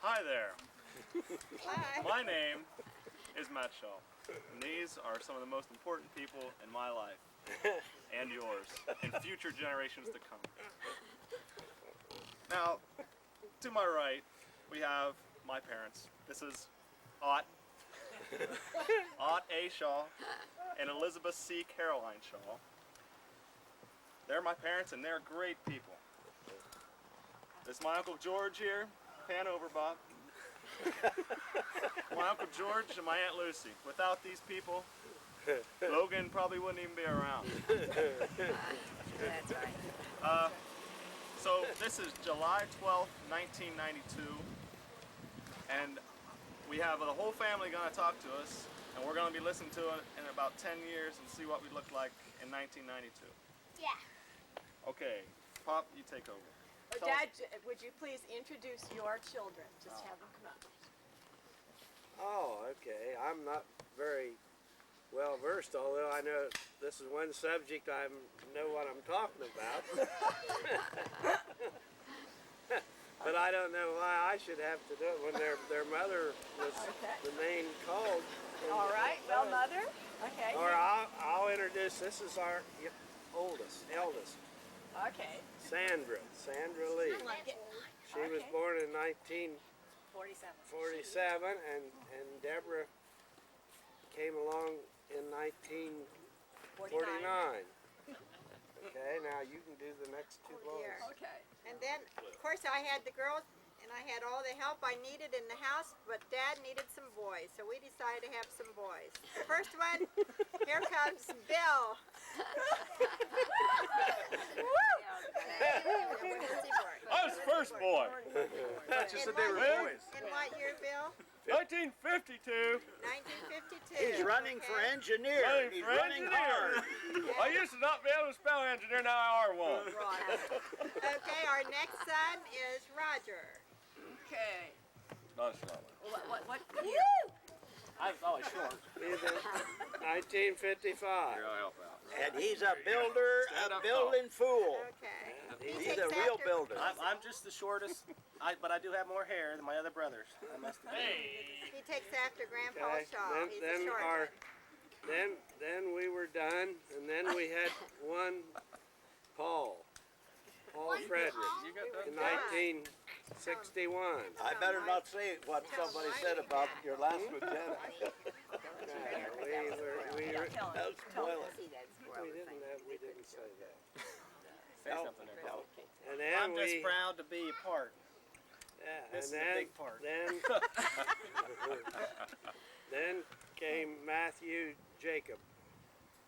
Hi there. Hi. My name is Matt Shaw, and these are some of the most important people in my life and yours and future generations to come. Now, to my right, we have my parents. This is Ott A. Shaw and Elizabeth C. Caroline Shaw. They're my parents and they're great people. This is my Uncle George here. Pan over, Bob. My Uncle George and my Aunt Lucy. Without these people, Logan probably wouldn't even be around. That's right. So this is July 12th, 1992, and we have the whole family going to talk to us, and we're going to be listening to it in about 10 years and see what we look like in 1992. Yeah. Okay, Pop, you take over. Dad, would you please introduce your children? Just have them come up. Oh, okay. I'm not very well versed, although I know this is one subject I know what I'm talking about. But I don't know why I should have to do it when their mother was the main called. All right. Well, Mother. Okay. Or I'll introduce. This is our eldest. Okay. Sandra Lee. She was born in 1947. and Deborah came along in 1949. Okay, now you can do the next two boys. Okay. And then, of course, I had the girls, and I had all the help I needed in the house, but Dad needed some boys, so we decided to have some boys. The first one, here comes Bill. I was first boy. She said they were boys. In what year, Bill? 1952. 1952. He's running for engineer. Running He's for running engineer. hard. I used to not be able to spell engineer, now I are one. Okay, our next son is Roger. Okay. Not a slow one. What year? I was always short. He's in 1955. Here, I'll help out. And he's a builder, a building fool. Okay. He's a real builder. I'm just the shortest, but I do have more hair than my other brothers. I must admit. Hey! He takes after Grandpa Okay. Shaw. He's the short one. Then we were done, and then we had one Paul Frederick in 1961. I better not say what somebody said about your last lieutenant. That's spoiling. We didn't say that. Say something there, Paul. And then I'm just proud to be a part. This is a big part. Then came Matthew Jacob,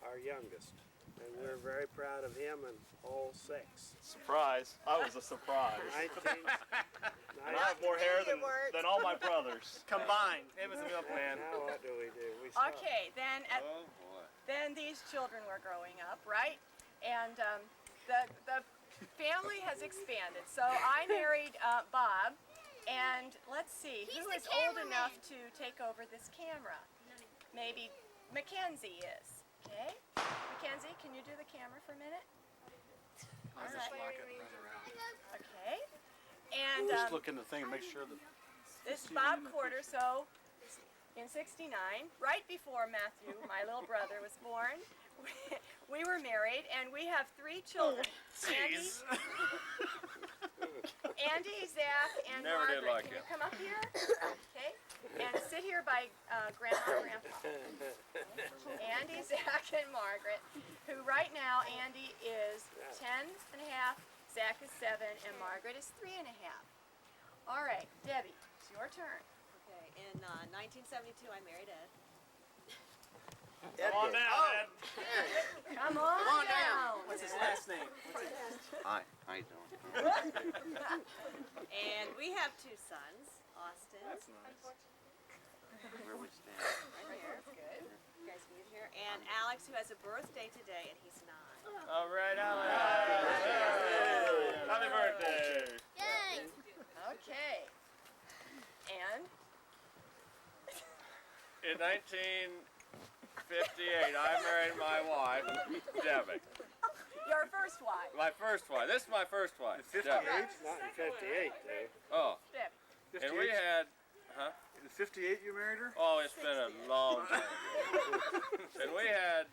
our youngest, and we're very proud of him and all six. Surprise. I was a surprise. And I have more hair than all my brothers. Combined. It was a milkman. Now what do we do? We stop. Okay. Then Oh boy. then these children were growing up, right? And the family has expanded. So I married Bob, and let's see, who is old enough to take over this camera? Maybe Mackenzie is. Okay, Mackenzie, can you do the camera for a minute? All right. Okay. And Just look in the thing and make sure that. this is Bob Porter. So in '69, right before Matthew, my little brother, was born, we were married, and we have 3 children. Andy, Zach, and Never did Margaret. like Can it. you come up here? Okay. And sit here by Grandma and Grandpa. Andy, Zach, and Margaret, who right now, Andy is 10 and a half, Zach is 7, and Margaret is 3 and a half. All right, Debbie, it's your turn. Okay, in 1972, I married Ed. Come on down, Ed. Come on down. What's his last name? Hi, how you doing? And we have 2 sons, Austin, That's nice. Where we stand? right here. Good. You guys meet here. And Alex, who has a birthday today, and he's 9. All right, Alex. Happy birthday. Yay! Okay. And In 1958, I married my wife, Debbie. your first wife, My first wife. This is my first wife. 58? Not in 58, though. Oh, Debbie. And we had, In 58 you married her? oh, it's been a long time ago. And we had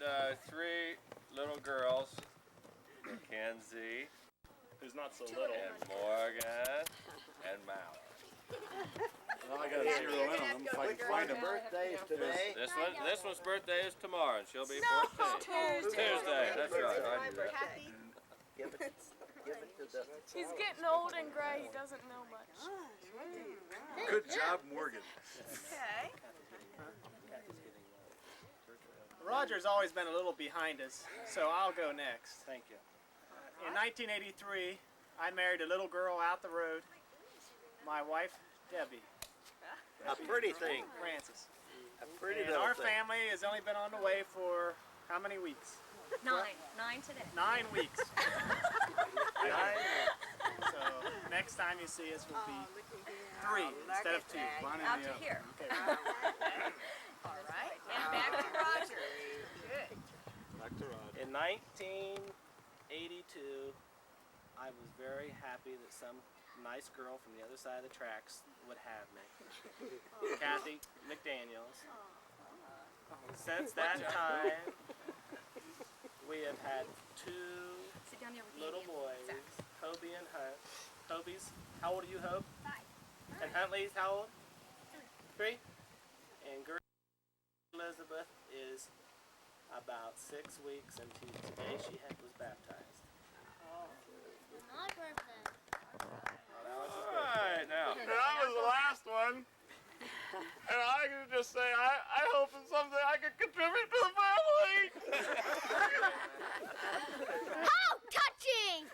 3 little girls, Mackenzie, Who's not so little. and Morgan, and Mallory. Well, I gotta zero in on them if I can find them. Birthdays today. This one's birthday is tomorrow, and she'll be 14. Tuesday. Tuesday, that's right. I knew that. Kathy. Give it to the. He's getting old and gray. He doesn't know much. Good job, Morgan. Okay. Roger's always been a little behind us, so I'll go next. Thank you. In 1983, I married a little girl out the road, my wife, Debbie A pretty thing. Francis. A pretty And little our thing. family has only been on the way for how many weeks? 9 today. 9 weeks. So next time you see us will be 3 instead of 2. Bonnie Out me to up. here. Okay. All right. And back to Roger. Good. Back to Rod. In 1982, I was very happy that some nice girl from the other side of the tracks would have me. Kathy McDaniels. Since that time, we have had 2 Sit down there with little Andy. boys, Zach. Hobie and Hunt. Hobie's, how old are you, Hope? 5. And Huntley's how old? 3. And Gertie Elizabeth is about 6 weeks, and today she was baptized. My birthday. Alright, now. And I was the last one. And I can just say, I hope it's something I can contribute to the family. How touching!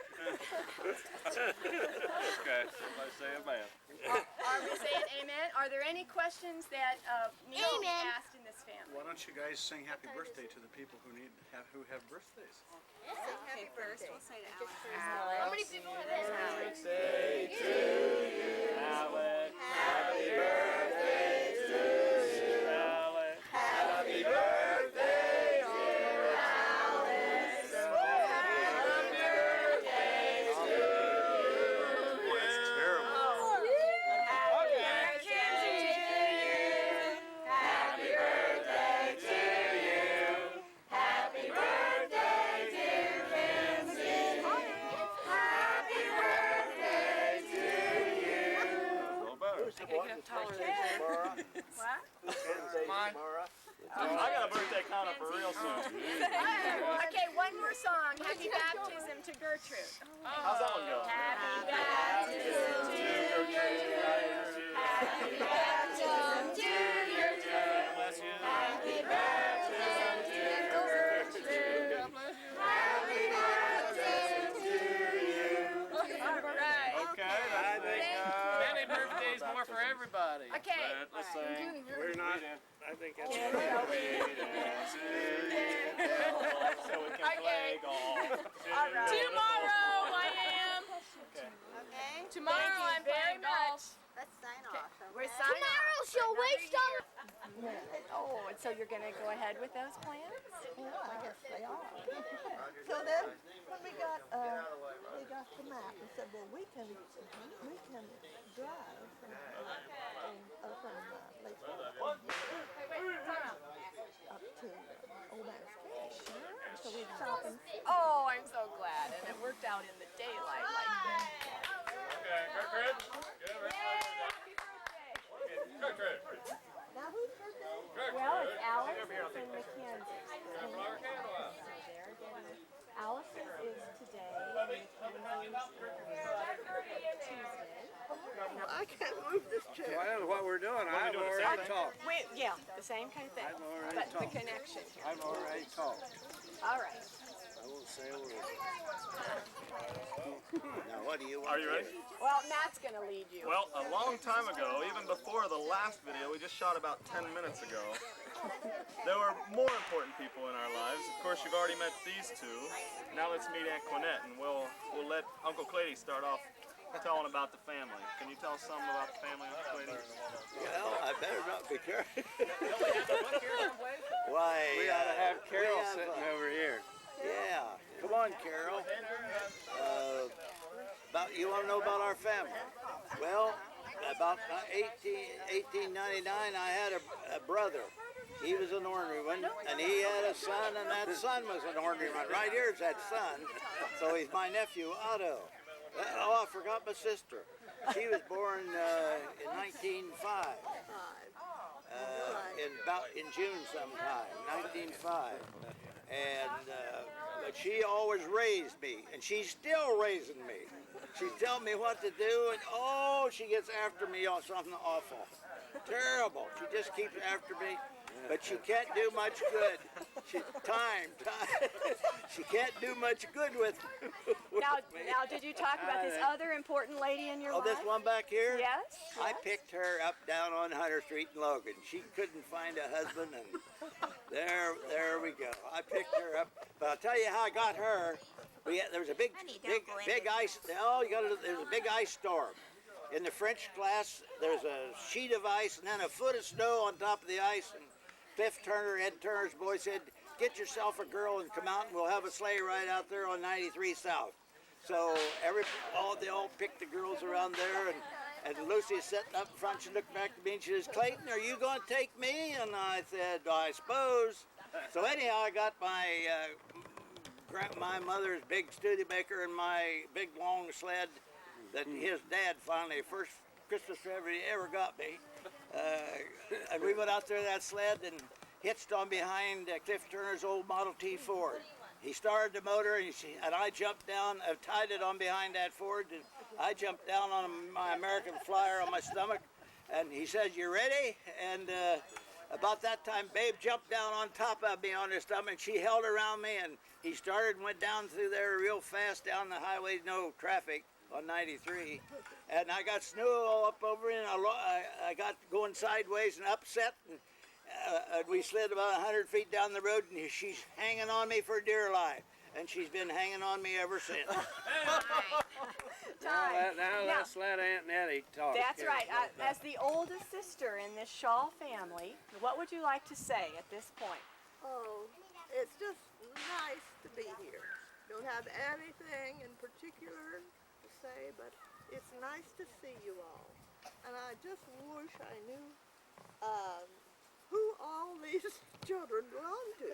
Okay, somebody say amen. Are we saying amen? Are there any questions that need to be Amen. asked in this family? Why don't you guys sing happy birthday to the people who have birthdays? Okay, first we'll say to Alex. How many people have this? Alex. Alex. Happy birthday to you. Alex. Happy birthday, dear Alex. Happy birthday to you. That's terrible. Happy birthday to you. Happy birthday, dear Kenzie. Happy birthday to you. No better. I got a birthday counter for real soon. Okay, one more song. Happy baptism to Gertrude. How's that one go? Happy baptism to Gertrude. Happy baptism to Gertrude. Bless you. Happy baptism to Gertrude. Happy baptism to you. All right. Okay, I think, Many birthdays more for everybody. Okay. let's sing. We're not. I think that's. So we can play golf. All right. Tomorrow I am. Okay, Tomorrow I'm very much. let's sign off. We're okay? signing Tomorrow off. she'll waste all. Oh, and so you're gonna go ahead with those plans? I guess they are. So then, when we got the map, we said, well, we can drive from Lake up to Old Man's Cave. So we stop and Oh, I'm so glad, and it worked out in the daylight like this. Okay, Gertrude. Happy birthday! now whose birthday? Well, it's Alex's and Mackenzie's. Alice's is today, Tuesday. I can't move this chair. Well, I don't know what we're doing. I've already talked. Wait, yeah, the same kind of thing, I've already but the talked. connection here. I've already talked. All right. I won't say a word. Now, what do you want? Are you ready? Well, Matt's gonna lead you. Well, a long time ago, even before the last video we just shot about 10 minutes ago, there were more important people in our lives. Of course, you've already met these 2. Now let's meet Aunt Quinette, and we'll let Uncle Clady start off telling about the family. Can you tell us something about the family, Uncle Clady? Well, I better not be careful. Why? We ought to have Carol we sitting over here. Yeah. Come on, Carol. You want to know about our family? Well, about 1899, I had a brother. He was an orneryman, and he had a son, and that son was an orneryman. Right here's that son. So he's my nephew, Otto. Oh, I forgot my sister. She was born in 1905. In June sometime, 1905. And but she always raised me, and she's still raising me. She's telling me what to do, and oh, she gets after me on something awful. Terrible. She just keeps after me. But she can't do much good. Time. She can't do much good with me. Now, did you talk about this other important lady in your life? Oh, this one back here? Yes. I picked her up down on Hunter Street in Logan. She couldn't find a husband, and there we go. I picked her up. But I'll tell you how I got her. There was a big ice. Oh, there's a big ice storm. In the French class, there's a sheet of ice and then a foot of snow on top of the ice. And Cliff Turner, Ed Turner's boy, said, "Get yourself a girl and come out, and we'll have a sleigh ride out there on 93 South." So they all picked the girls around there, and Lucy's sitting up front. She looked back at me and she says, "Clayton, are you going to take me?" And I said, "I suppose." So anyhow, I got my mother's big Studebaker and my big long sled that his dad finally, first Christmas present he ever got me. And we went out there in that sled and hitched on behind Cliff Turner's old Model T Ford. He started the motor and I jumped down, tied it on behind that Ford, and I jumped down on my American Flyer on my stomach, and he said, "You ready?" And about that time, Babe jumped down on top of me on her stomach, and she held around me, and he started and went down through there real fast down the highway, no traffic on 93, and I got snow all up over it, and I got going sideways and upset, and we slid about 100 feet down the road, and she's hanging on me for dear life, and she's been hanging on me ever since. Now let's let Aunt Nettie talk. That's right. As the oldest sister in this Shaw family, what would you like to say at this point? Oh, it's just nice to be here. Don't have anything in particular to say, but it's nice to see you all. And I just wish I knew who all these children belong to.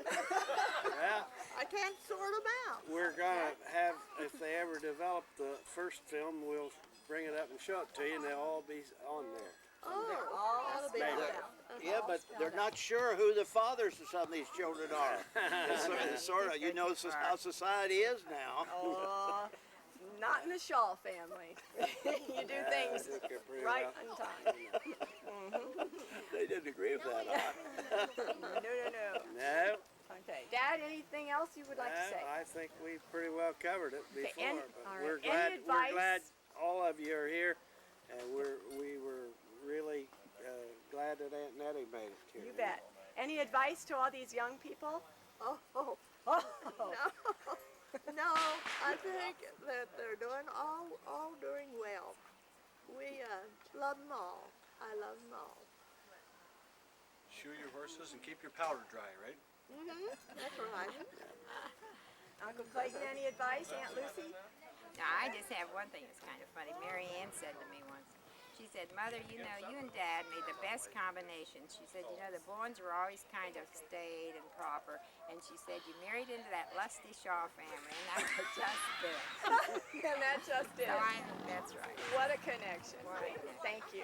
Well, I can't sort them out. we're gonna have, if they ever develop the first film, we'll bring it up and show it to you, and they'll all be on there. Oh, that'll be Maybe. nice. Yeah, but they're not sure who the fathers of some of these children are. It's sort of, you know how society is now. Oh, not in the Shaw family. You do things right on time. They didn't agree with that. No. No, Okay. Dad, anything else you would like to say? I think we pretty well covered it before. and- But all right. we're Any glad advice? all of you are here, and we were really glad that Aunt Nettie made it here. You bet. Any advice to all these young people? Oh, no, I think that they're doing all doing well. We love them all. I love them all. Shoe your horses and keep your powder dry, right? That's right. Uncle Clayton, any advice? Aunt Lucy? Now, I just have one thing that's kind of funny. Mary Ann said to me once, she said, "Mother, you know, you and Dad made the best combination." She said, "You know, the Bowens were always kind of staid and proper." And she said, "You married into that lusty Shaw family, and that was just good." And that just did. So I think that's right. What a connection. What a connection. Thank you.